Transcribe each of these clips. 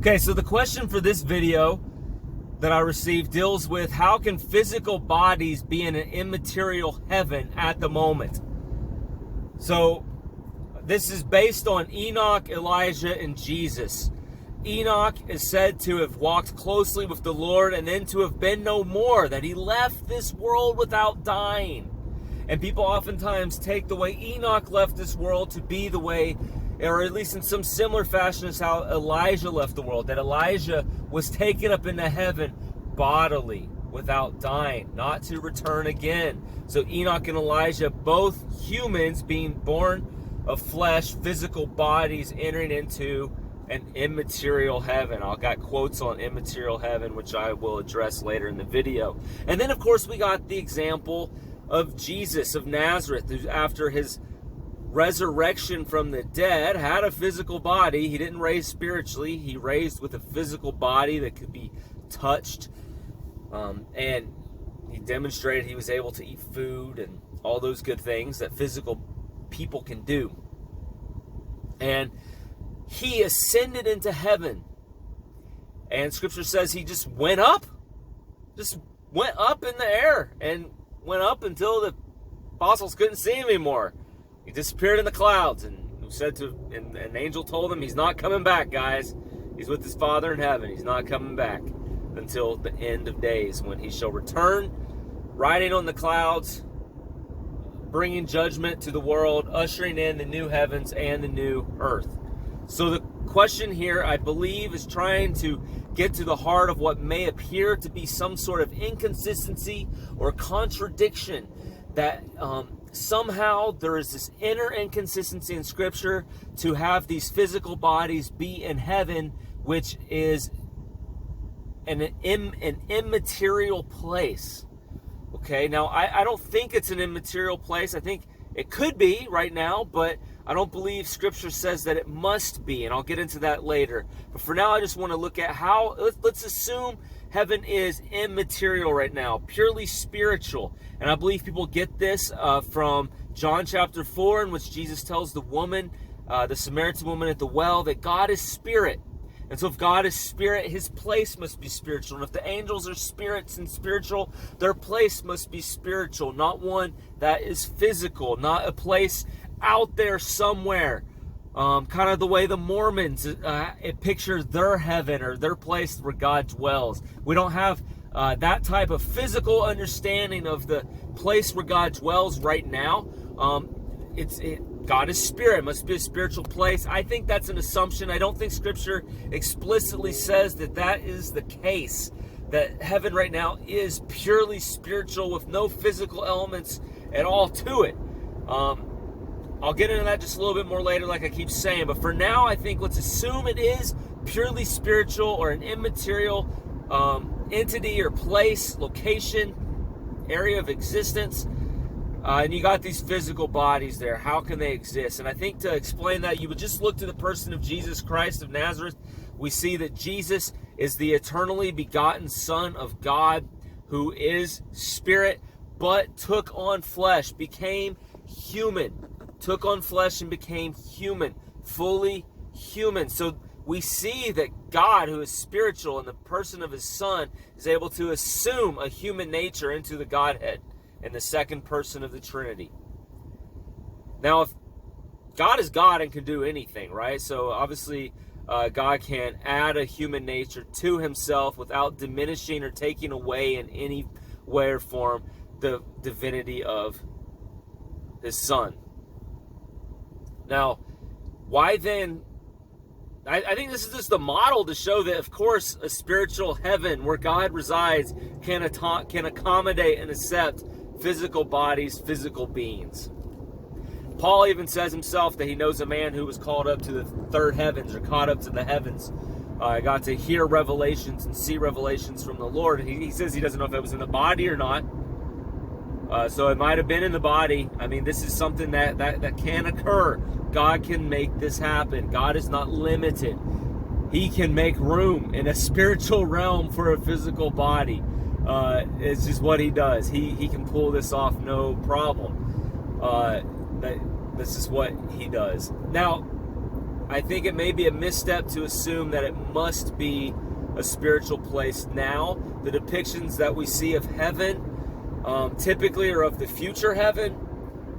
Okay, so the question for this video that I received deals with how can physical bodies be in an immaterial heaven at the moment? So this is based on Enoch, Elijah, and Jesus. Enoch is said to have walked closely with the Lord and then to have been no more, that he left this world without dying. And people oftentimes take the way Enoch left this world to be the way, or at least in some similar fashion as how Elijah left the world, that Elijah was taken up into heaven bodily without dying, not to return again. So Enoch and Elijah, both humans being born of flesh, physical bodies entering into an immaterial heaven. I've got quotes on immaterial heaven, which I will address later in the video. And then, of course, we got the example of Jesus of Nazareth, who after his resurrection from the dead had a physical body. He didn't raise spiritually. He raised with a physical body that could be touched. And he demonstrated he was able to eat food and all those good things that physical people can do. And he ascended into heaven. And Scripture says he just went up in the air and went up until the apostles couldn't see him anymore. He disappeared in the clouds, and an angel told him he's not coming back, guys. He's with his Father in heaven. He's not coming back until the end of days, when he shall return, riding on the clouds, bringing judgment to the world, ushering in the new heavens and the new earth. So the question here, I believe, is trying to get to the heart of what may appear to be some sort of inconsistency or contradiction, that somehow there is this inner inconsistency in Scripture to have these physical bodies be in heaven, which is an immaterial place. Okay, now I don't think it's an immaterial place. I think it could be right now, but I don't believe Scripture says that it must be, and I'll get into that later. But for now, I just want to look at how, let's assume heaven is immaterial right now, purely spiritual. And I believe people get this from John chapter 4, in which Jesus tells the woman, the Samaritan woman at the well, that God is spirit. And so if God is spirit, his place must be spiritual. And if the angels are spirits and spiritual, their place must be spiritual, not one that is physical, not a place out there somewhere. Kind of the way the Mormons picture their heaven or their place where God dwells. We don't have that type of physical understanding of the place where God dwells right now. God is spirit. It must be a spiritual place. I think that's an assumption. I don't think Scripture explicitly says that that is the case, that heaven right now is purely spiritual with no physical elements at all to it. I'll get into that just a little bit more later, like I keep saying. But for now, I think let's assume it is purely spiritual or an immaterial entity or place, location, area of existence. And you got these physical bodies there. How can they exist? And I think to explain that, you would just look to the person of Jesus Christ of Nazareth. We see that Jesus is the eternally begotten Son of God, who is spirit, but took on flesh, became human. Took on flesh and became human, fully human. So we see that God, who is spiritual in the person of his Son, is able to assume a human nature into the Godhead in the second person of the Trinity. Now, if God is God and can do anything, right? So obviously God can add a human nature to himself without diminishing or taking away in any way or form the divinity of his Son. Now, why then? I think this is just the model to show that, of course, a spiritual heaven where God resides can accommodate and accept physical bodies, physical beings. Paul even says himself that he knows a man who was called up to the third heavens, or caught up to the heavens. Got to hear revelations and see revelations from the Lord. And he says he doesn't know if it was in the body or not. So it might have been in the body. I mean, this is something that can occur. God can make this happen. God is not limited. He can make room in a spiritual realm for a physical body. It's just what he does. He can pull this off no problem. This is what he does. Now, I think it may be a misstep to assume that it must be a spiritual place now. The depictions that we see of heaven typically are of the future heaven,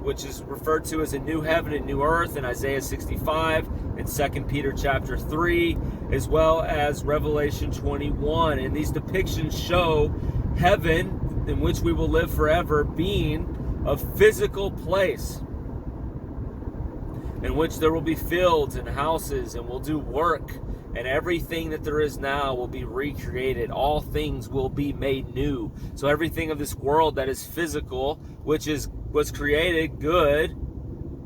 which is referred to as a new heaven and new earth in Isaiah 65 and 2 Peter chapter 3, as well as Revelation 21. And these depictions show heaven, in which we will live forever, being a physical place in which there will be fields and houses, and we'll do work, and everything that there is now will be recreated. All things will be made new. So everything of this world that is physical, which was created good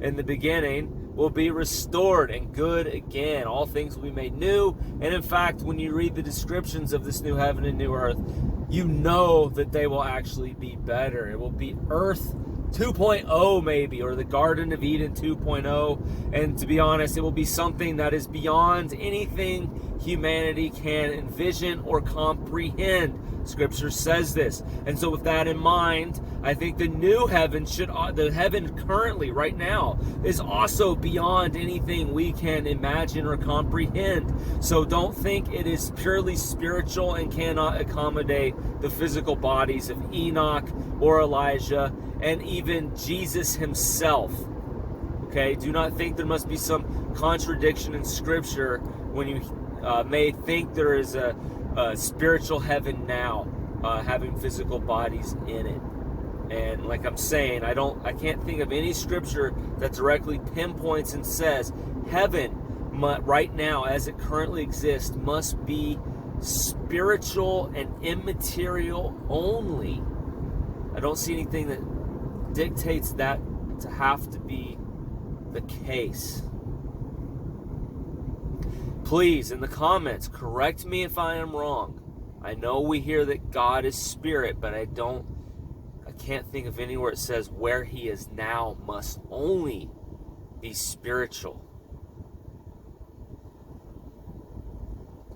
in the beginning, will be restored and good again. All things will be made new. And in fact, when you read the descriptions of this new heaven and new earth, you know that they will actually be better. It will be earth 2.0 maybe, or the Garden of Eden 2.0. And to be honest, it will be something that is beyond anything humanity can envision or comprehend. Scripture says this. And so with that in mind, I think the new heaven the heaven currently, right now, is also beyond anything we can imagine or comprehend. So don't think it is purely spiritual and cannot accommodate the physical bodies of Enoch or Elijah and even Jesus himself. Okay, do not think there must be some contradiction in Scripture when you may think there is a spiritual heaven now, having physical bodies in it. And like I'm saying, I can't think of any Scripture that directly pinpoints and says heaven right now, as it currently exists, must be spiritual and immaterial only. I don't see anything that dictates that to have to be the case. Please, in the comments, correct me if I am wrong. I know we hear that God is spirit, but I can't think of anywhere it says where he is now must only be spiritual.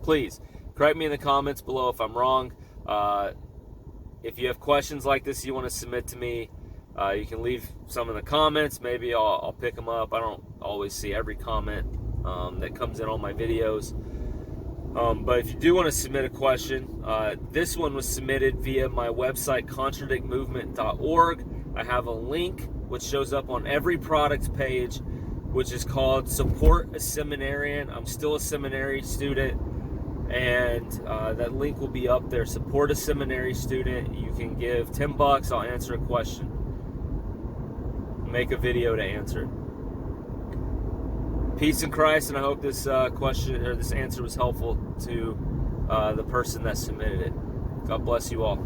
Please, correct me in the comments below if I'm wrong. If you have questions like this you want to submit to me, you can leave some in the comments. Maybe I'll pick them up. I don't always see every comment that comes in on my videos. But if you do want to submit a question, this one was submitted via my website, contradictmovement.org. I have a link which shows up on every product page, which is called Support a Seminarian. I'm still a seminary student, and that link will be up there. Support a seminary student. You can give $10. I'll answer a question. Make a video to answer it. Peace in Christ, and I hope this question or this answer was helpful to the person that submitted it. God bless you all.